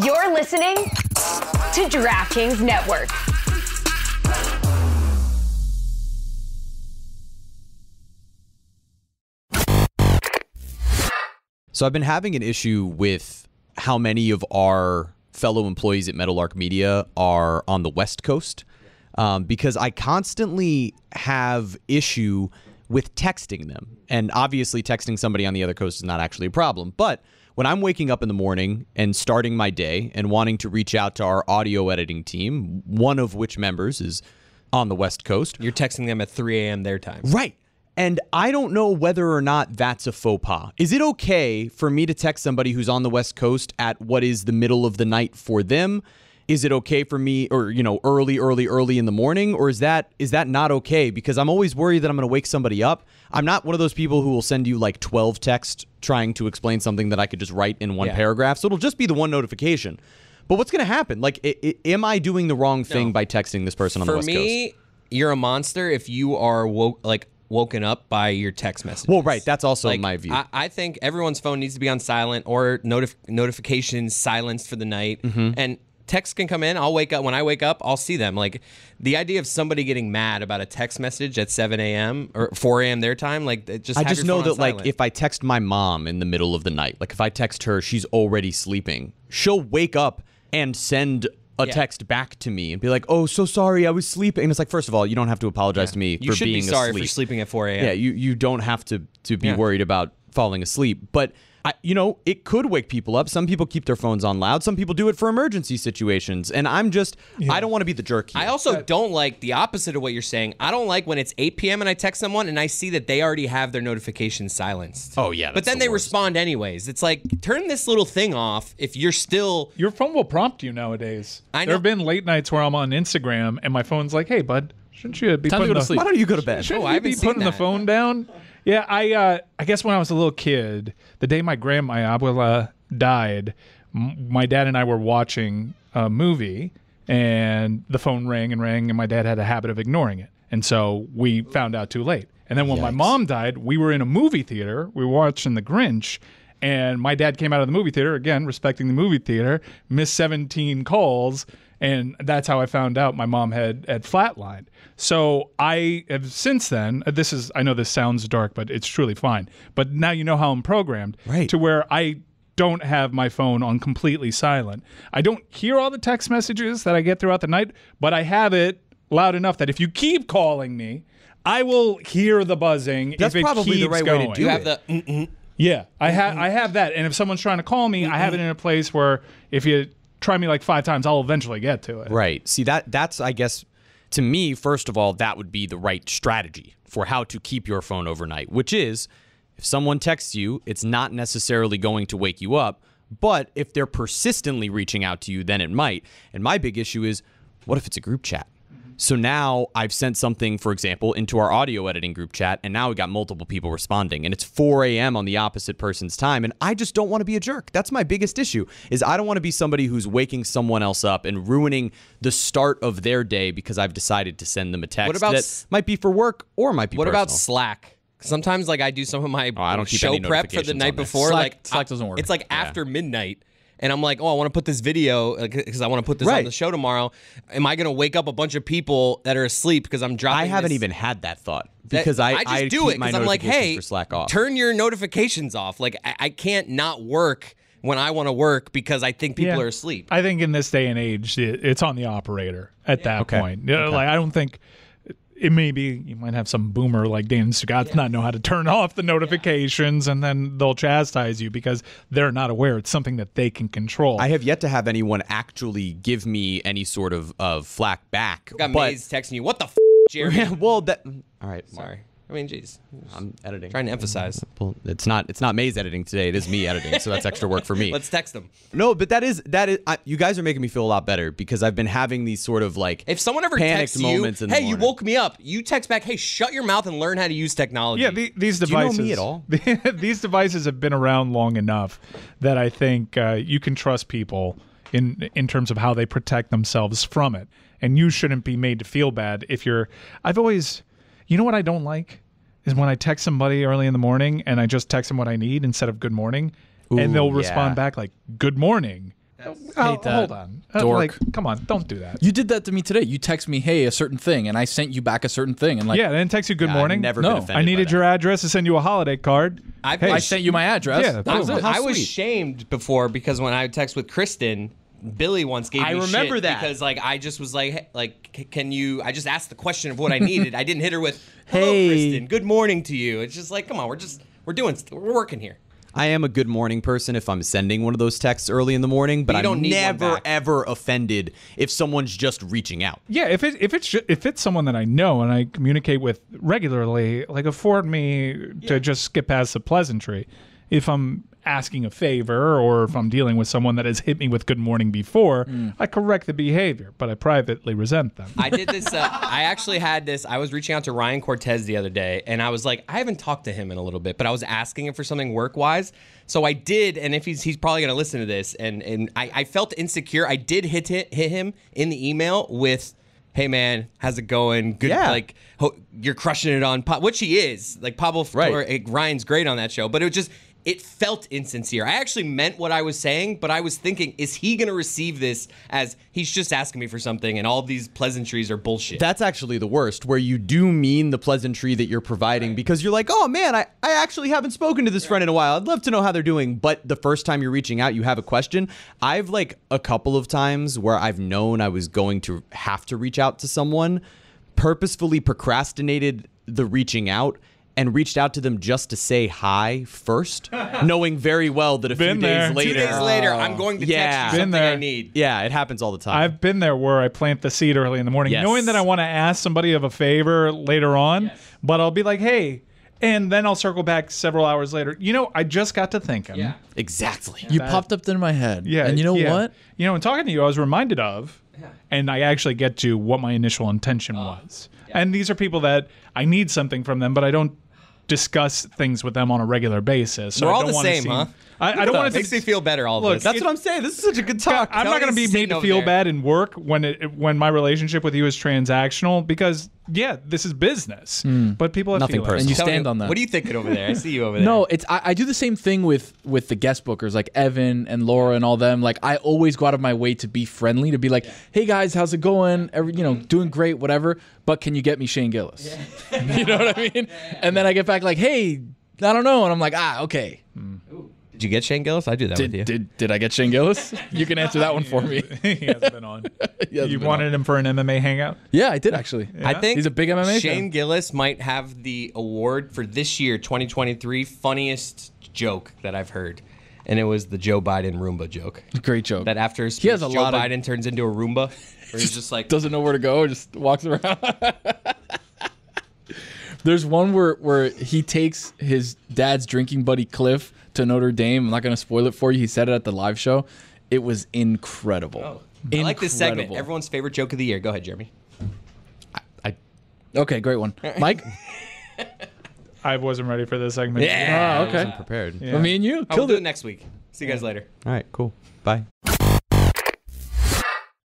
You're listening to DraftKings Network. So I've been having an issue with how many of our fellow employees at Meadowlark Media are on the West Coast because I constantly have issue with texting them. And obviously texting somebody on the other coast is not actually a problem. But when I'm waking up in the morning and starting my day and wanting to reach out to our audio editing team, one of which members is on the West Coast. You're texting them at 3 a.m. their time. Right. And I don't know whether or not that's a faux pas. Is it okay for me to text somebody who's on the West Coast at what is the middle of the night for them? Is it okay for me, or early in the morning, or is that not okay? Because I'm always worried that I'm going to wake somebody up. I'm not one of those people who will send you like 12 texts trying to explain something that I could just write in one paragraph. So it'll just be the one notification. But what's going to happen? Like, am I doing the wrong thing by texting this person on the West Coast? For me, you're a monster if you are woken up by your text messages. Well, right. That's also my view. I think everyone's phone needs to be on silent or notifications silenced for the night. Mm-hmm. And texts can come in. I'll wake up. When I wake up, I'll see them. Like, the idea of somebody getting mad about a text message at 7 a.m. or 4 a.m. their time, like, I just know that, like, if I text my mom in the middle of the night, like if I text her, she's already sleeping, she'll wake up and send a text back to me and be like, "Oh, so sorry, I was sleeping." And it's like, first of all, you don't have to apologize to me for being asleep. You should be sorry for sleeping at 4 a.m. Yeah, you don't have to be worried about falling asleep. But, it could wake people up. Some people keep their phones on loud. Some people do it for emergency situations. And I'm just, I don't want to be the jerk here. I also don't like the opposite of what you're saying. I don't like when it's 8 p.m. and I text someone and I see that they already have their notifications silenced. Oh, yeah. But then they respond anyways. It's like, turn this little thing off if you're still... Your phone will prompt you nowadays. I know. There have been late nights where I'm on Instagram and my phone's like, "Hey, bud, shouldn't you be time to go to sleep? Why don't you go to bed?" Shouldn't you be putting the phone down? Yeah, I guess when I was a little kid, the day my abuela died, my dad and I were watching a movie, and the phone rang and rang, and my dad had a habit of ignoring it. And so we found out too late. And then when my mom died, we were in a movie theater. We were watching The Grinch, and my dad came out of the movie theater, again, respecting the movie theater, missed 17 calls, and that's how I found out my mom had flatlined. So I have since then, I know this sounds dark, but it's truly fine. But now you know how I'm programmed to where I don't have my phone on completely silent. I don't hear all the text messages that I get throughout the night, but I have it loud enough that if you keep calling me, I will hear the buzzing. That's if it probably keeps the right going. way to do You it. have the... Yeah, I have that. And if someone's trying to call me, I have it in a place where if you try me like 5 times, I'll eventually get to it. Right. See, that's, I guess, to me, first of all, that would be the right strategy for how to keep your phone overnight, which is if someone texts you, it's not necessarily going to wake you up, but if they're persistently reaching out to you, then it might. And my big issue is, what if it's a group chat? So now I've sent something, for example, into our audio editing group chat, and now we got multiple people responding, and it's 4 a.m. on the opposite person's time, and I just don't want to be a jerk. That's my biggest issue, is I don't want to be somebody who's waking someone else up and ruining the start of their day because I've decided to send them a text that might be for work or might be personal. What about Slack? Sometimes, like, I do some of my I don't keep show any prep for the night before. Slack doesn't work. It's like after midnight. And I'm like, I want to put this video because I want to put this on the show tomorrow. Am I going to wake up a bunch of people that are asleep because I'm dropping I haven't even had that thought because I just do it because I'm like, hey, turn your notifications off. Like, I can't not work when I want to work because I think people are asleep. I think in this day and age, it's on the operator at that point. Like, I don't think... It may be you might have some boomer like Dan Stugotz not know how to turn off the notifications, and then they'll chastise you because they're not aware it's something that they can control. I have yet to have anyone actually give me any sort of flack back. Got Maze texting you, what the Jeremy? Yeah, well, all right. Sorry. I mean, geez. I'm editing. Trying to emphasize. Well, it's not Maze editing today. It is me editing, so that's extra work for me. Let's text them. No, but that is you guys are making me feel a lot better because I've been having these sort of like if someone ever texts you, hey, you woke me up, you text back, hey, shut your mouth and learn how to use technology. Yeah, these devices. Do you know me at all? These devices have been around long enough that I think you can trust people in terms of how they protect themselves from it, and you shouldn't be made to feel bad if you're. I've always, you know what I don't like is when I text somebody early in the morning and I just text them what I need instead of good morning, and they'll respond back like good morning. Oh, that. hold on. Dork. Like, come on, don't do that. You did that to me today. You text me, hey, a certain thing, and I sent you back a certain thing. And like, Yeah, then text you good I've morning. never No. been offended I needed by your that. address to send you a holiday card. I sent you my address. Yeah, that was boom. it. How I was sweet. shamed before because when I would text with Kristen, Billy once gave me I remember shit that. because like I just was like, hey, like, can you? I just asked the question of what I needed. I didn't hit her with, "Hello, Hey. Kristen. Good morning to you." It's just like, come on, we're working here. I am a good morning person if I'm sending one of those texts early in the morning, but you don't I'm need one never back. ever offended if someone's just reaching out. Yeah, if it's someone that I know and I communicate with regularly, like afford me to just skip past the pleasantry. If I'm asking a favor or if I'm dealing with someone that has hit me with good morning before, I correct the behavior, but I privately resent them. I did this. I actually had this. I was reaching out to Ryan Cortez the other day, and I was like, I haven't talked to him in a little bit, but I was asking him for something work-wise. So I did, and if he's probably going to listen to this, and I felt insecure. I did hit him in the email with, hey man, how's it going? Good, Yeah. like you're crushing it on which he is. Like Pablo, Right. Ryan's great on that show, but it felt insincere. I actually meant what I was saying, but I was thinking, is he going to receive this as he's just asking me for something and all these pleasantries are bullshit? That's actually the worst, where you do mean the pleasantry that you're providing because you're like, oh man, I actually haven't spoken to this friend in a while. I'd love to know how they're doing. But the first time you're reaching out, you have a question. I've like a couple of times where I've known I was going to have to reach out to someone, purposefully procrastinated the reaching out, and reached out to them just to say hi first, knowing very well that a few Been there. days 2 later. days later, I'm going to Yeah. text you Been something there. I need. Yeah, it happens all the time. I've been there where I plant the seed early in the morning, Yes. knowing that I want to ask somebody of a favor later on, but I'll be like, hey, and then I'll circle back several hours later. You know, I just got to thinking. Exactly. You popped up in my head. Yeah. And you know yeah. what? You know, in talking to you, I was reminded of, and I actually get to what my initial intention was. And these are people that I need something from them, but I don't discuss things with them on a regular basis. So We're I all don't the wanna same, seem- huh? I don't want to Makes me feel better. All Look, of this. That's what I'm saying. This is such a good talk. I'm not going to be Tony's made sitting to over feel there. bad in work when my relationship with you is transactional because this is business. But people have Nothing feelings. personal. And you Tell me, stand on that. What are you thinking over there? I see you over there. No, it's I do the same thing with the guest bookers like Evan and Laura and all them. Like I always go out of my way to be friendly, to be like, "Hey guys, how's it going? Doing great, whatever." But can you get me Shane Gillis? You know what I mean? And then I get back like, "Hey, I don't know," and I'm like, okay. Did you get Shane Gillis? I do that with you. Did I get Shane Gillis? You can answer that one for me. He hasn't been on. He hasn't You been wanted him for an MMA hangout? Yeah, I did actually. I think He's a big MMA Shane fan. Gillis might have the award for this year, 2023, funniest joke that I've heard, and it was the Joe Biden Roomba joke. Great joke. That after his He has speech, a Joe lot of- Biden turns into a Roomba, where he's just like, Doesn't know where to go, just walks around. There's one where he takes his dad's drinking buddy Cliff to Notre Dame. I'm not going to spoil it for you. He said it at the live show. It was incredible. I like this segment. Incredible. Everyone's favorite joke of the year. Go ahead, Jeremy. Okay, great one. Mike? I wasn't ready for this segment. Oh, okay. Prepared. Well, me and you We'll killed do it. it next week. See you guys later. All right, cool. Bye.